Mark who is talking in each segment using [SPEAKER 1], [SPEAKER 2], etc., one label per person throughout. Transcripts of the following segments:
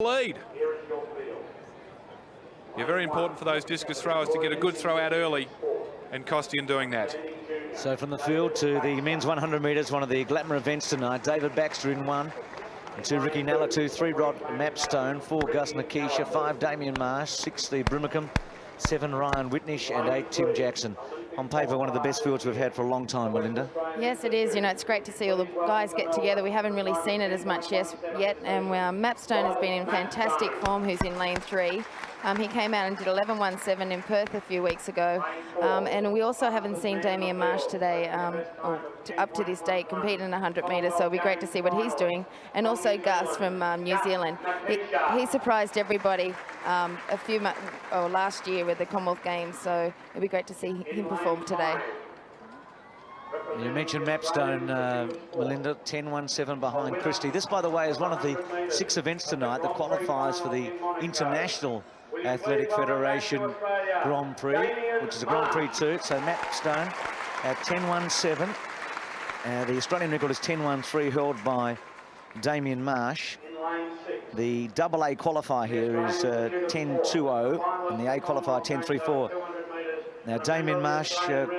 [SPEAKER 1] Lead. You're very important for those discus throwers to get a good throw out early, and Costian doing that.
[SPEAKER 2] So from the field to the men's 100 metres, one of the glamour events tonight. David Baxter in 1, and 2 Ricky Nalla, 2, 3 Rod Mapstone, 4 Gus Nikisha, 5 Damien Marsh, 6 Steve Brimacombe, 7 Ryan Whitnish, and 8 Tim Jackson. On paper, one of the best fields we've had for a long time, Melinda.
[SPEAKER 3] Yes, it is. You know, it's great to see all the guys get together. We haven't really seen it as much yet, and Mapstone has been in fantastic form, who's in lane 3. He came out and did 11.17 in Perth a few weeks ago. And we also haven't seen Damien Marsh today, or up to this date, compete in 100 metres, so it'll be great to see what he's doing. And also Gus from New Zealand. He surprised everybody last year with the Commonwealth Games, so it'll be great to see him perform today.
[SPEAKER 2] You mentioned Mapstone, Melinda, 10.17 behind Christie. This, by the way, is one of the 6 events tonight that qualifies for the International Athletic Federation Grand Prix, which is a Grand Prix too. So Mapstone at 10.17. The Australian record is 10.13, held by Damien Marsh. The AA qualifier here is 10.20, and the A qualifier 10.34. Now, Damien Marsh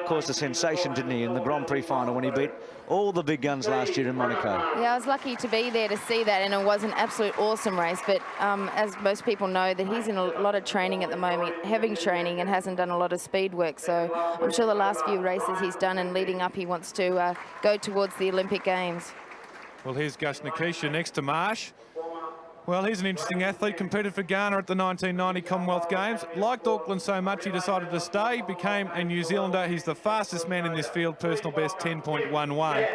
[SPEAKER 2] caused a sensation, didn't he, in the Grand Prix final when he beat all the big guns last year in Monaco.
[SPEAKER 3] Yeah, I was lucky to be there to see that, and it was an absolute awesome race. But as most people know, that he's in a lot of training at the moment, heavy training, and hasn't done a lot of speed work. So I'm sure the last few races he's done and leading up, he wants to go towards the Olympic Games.
[SPEAKER 1] Well, here's Gus Nikisha next to Marsh. Well, he's an interesting athlete, competed for Ghana at the 1990 Commonwealth Games. Liked Auckland so much he decided to stay, became a New Zealander. He's the fastest man in this field, personal best 10.11.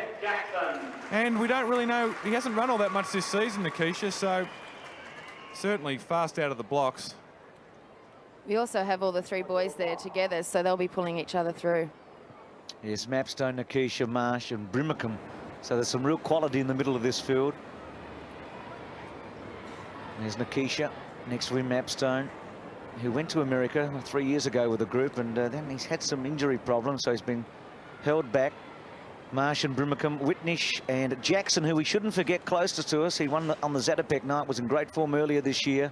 [SPEAKER 1] And we don't really know, he hasn't run all that much this season, Nikisha, so certainly fast out of the blocks.
[SPEAKER 3] We also have all the 3 boys there together, so they'll be pulling each other through.
[SPEAKER 2] Yes, Mapstone, Nikisha, Marsh and Brimacombe. So there's some real quality in the middle of this field. There's Nikisha, next to him Mapstone, who went to America 3 years ago with a group, and then he's had some injury problems, so he's been held back. Marsh and Brimacombe, Whitnish and Jackson, who we shouldn't forget closest to us. He won on the Zatopek night, was in great form earlier this year.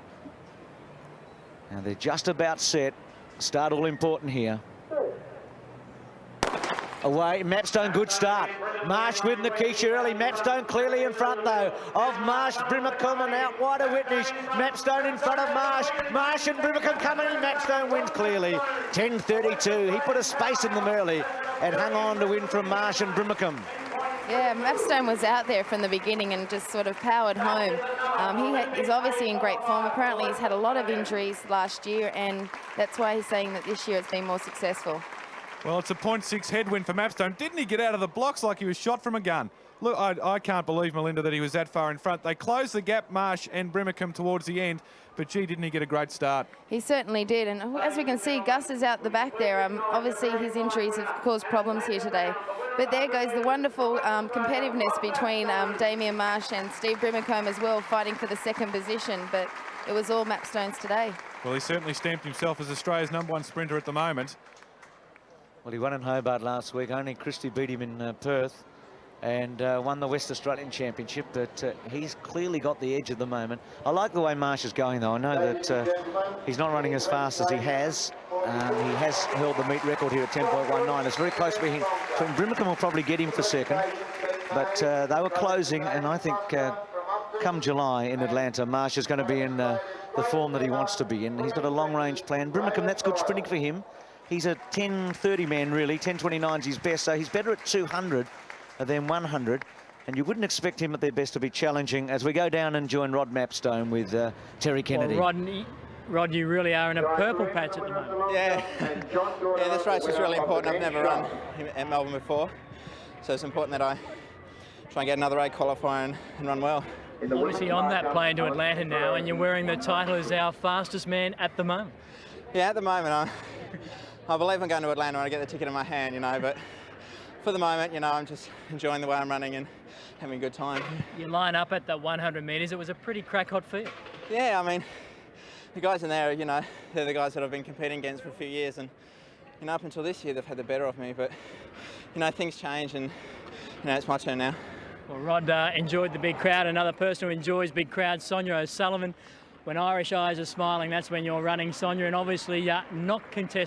[SPEAKER 2] Now they're just about set. Start all important here. Away, Mapstone, good start. Marsh with Nikisha early. Mapstone clearly in front, though, of Marsh, Brimacombe, and out wider Whitnish. Mapstone in front of Marsh. Marsh and Brimacombe coming in. Mapstone wins clearly. 10.32. He put a space in them early and hung on to win from Marsh and Brimacombe.
[SPEAKER 3] Yeah, Mapstone was out there from the beginning and just sort of powered home. He's obviously in great form. Apparently he's had a lot of injuries last year, and that's why he's saying that this year it's been more successful.
[SPEAKER 1] Well, it's a 0.6 headwind for Mapstone. Didn't he get out of the blocks like he was shot from a gun? Look, I can't believe, Melinda, that he was that far in front. They closed the gap, Marsh and Brimacombe, towards the end, but gee, didn't he get a great start?
[SPEAKER 3] He certainly did, and as we can see, Gus is out the back there. Obviously his injuries have caused problems here today. But there goes the wonderful competitiveness between Damien Marsh and Steve Brimacombe as well, fighting for the 2nd position, but it was all Mapstone's today.
[SPEAKER 1] Well, he certainly stamped himself as Australia's #1 sprinter at the moment.
[SPEAKER 2] Well, he won in Hobart last week. Only Christie beat him in Perth and won the West Australian Championship, but he's clearly got the edge at the moment. I like the way Marsh is going, though. I know that he's not running as fast as he has. He has held the meet record here at 10.19. It's very close to him. Brimacombe will probably get him for 2nd, but they were closing, and I think come July in Atlanta, Marsh is going to be in the form that he wants to be in. He's got a long-range plan. Brimacombe, that's good sprinting for him. He's a 10.30 man, really. 10.29 is his best, so he's better at 200 than 100. And you wouldn't expect him at their best to be challenging as we go down and join Rod Mapstone with Terry Kennedy.
[SPEAKER 4] Well, Rod, you really are in a purple patch at the moment.
[SPEAKER 5] Yeah, this race is really important. I've never run in Melbourne before, so it's important that I try and get another A qualifier and run well.
[SPEAKER 4] Obviously on that plane to Atlanta now, and you're wearing the title as our fastest man at the moment.
[SPEAKER 5] Yeah, at the moment, I believe I'm going to Atlanta when I get the ticket in my hand, you know, but for the moment, you know, I'm just enjoying the way I'm running and having a good time.
[SPEAKER 4] You line up at the 100 metres. It was a pretty crack-hot field.
[SPEAKER 5] Yeah, I mean, the guys in there, you know, they're the guys that I've been competing against for a few years, and, you know, up until this year, they've had the better of me, but, you know, things change, and, you know, it's my turn now.
[SPEAKER 4] Well, Rod enjoyed the big crowd. Another person who enjoys big crowds, Sonia O'Sullivan. when Irish eyes are smiling, that's when you're running, Sonia, and obviously not contesting